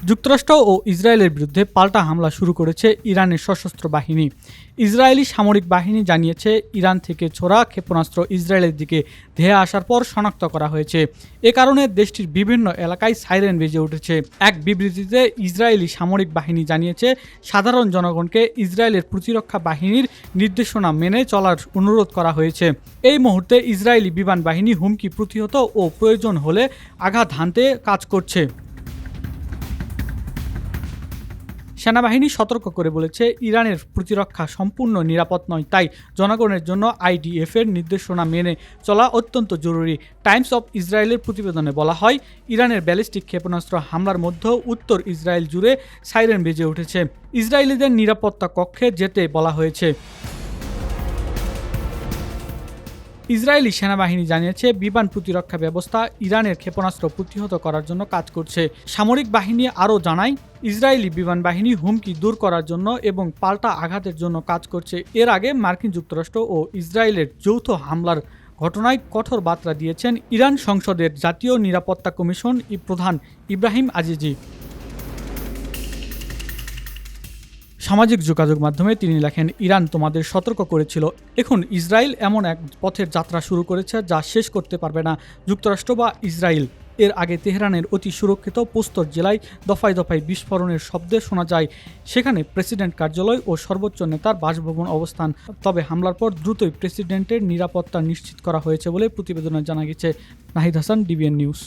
যুক্তরাষ্ট্র ও ইসরায়েলের বিরুদ্ধে পাল্টা হামলা শুরু করেছে ইরানের সশস্ত্র বাহিনী। ইসরায়েলি সামরিক বাহিনী জানিয়েছে, ইরান থেকে ছোড়া ক্ষেপণাস্ত্র ইসরায়েলের দিকে ধেয়ে আসার পর শনাক্ত করা হয়েছে। এ কারণে দেশটির বিভিন্ন এলাকায় সাইরেন বেজে উঠেছে। এক বিবৃতিতে ইসরায়েলি সামরিক বাহিনী জানিয়েছে, সাধারণ জনগণকে ইসরায়েলের প্রতিরক্ষা বাহিনীর নির্দেশনা মেনে চলার অনুরোধ করা হয়েছে। এই মুহূর্তে ইসরায়েলি বিমান বাহিনী হুমকি প্রতিহত ও প্রয়োজন হলে আঘাত হানতে কাজ করছে। সেনাবাহিনী সতর্ক করে বলেছে, ইরানের প্রতিরক্ষা সম্পূর্ণ নিরাপদ নয়, তাই জনগণের জন্য আইডিএফ এর নির্দেশনা মেনে চলা অত্যন্ত জরুরি। টাইমস অফ ইসরায়েলের প্রতিবেদনে বলা হয়, ইরানের ব্যালিস্টিক ক্ষেপণাস্ত্র হামলার মধ্যেও উত্তর ইসরায়েল জুড়ে সাইরেন বেজে উঠেছে। ইসরায়েলিদের নিরাপত্তা কক্ষে যেতে বলা হয়েছে। ইসরায়েলি সেনাবাহিনী জানিয়েছে, বিমান প্রতিরক্ষা ব্যবস্থা ইরানের ক্ষেপণাস্ত্র প্রতিহত করার জন্য কাজ করছে। সামরিক বাহিনী আরও জানায়, ইসরায়েলি বিমান বাহিনী হুমকি দূর করার জন্য এবং পাল্টা আঘাতের জন্য কাজ করছে। এর আগে মার্কিন যুক্তরাষ্ট্র ও ইসরায়েলের যৌথ হামলার ঘটনায় কঠোর বার্তা দিয়েছেন ইরান সংসদের জাতীয় নিরাপত্তা কমিশন প্রধান ইব্রাহিম আজিজি। সামাজিক যোগাযোগ মাধ্যমে তিনি লেখেন, ইরান তোমাদের সতর্ক করেছিল, এখন ইসরায়েল এমন এক পথের যাত্রা শুরু করেছে যা শেষ করতে পারবে না যুক্তরাষ্ট্র বা ইসরায়েল। এর আগে তেহরানের অতি সুরক্ষিত পোস্তর জেলায় দফায় দফায় বিস্ফোরণের শব্দে শোনা যায়। সেখানে প্রেসিডেন্ট কার্যালয় ও সর্বোচ্চ নেতার বাসভবন অবস্থান। তবে হামলার পর দ্রুতই প্রেসিডেন্টের নিরাপত্তা নিশ্চিত করা হয়েছে বলে প্রতিবেদনে জানা গেছে। Nahid Hasan, DBN news.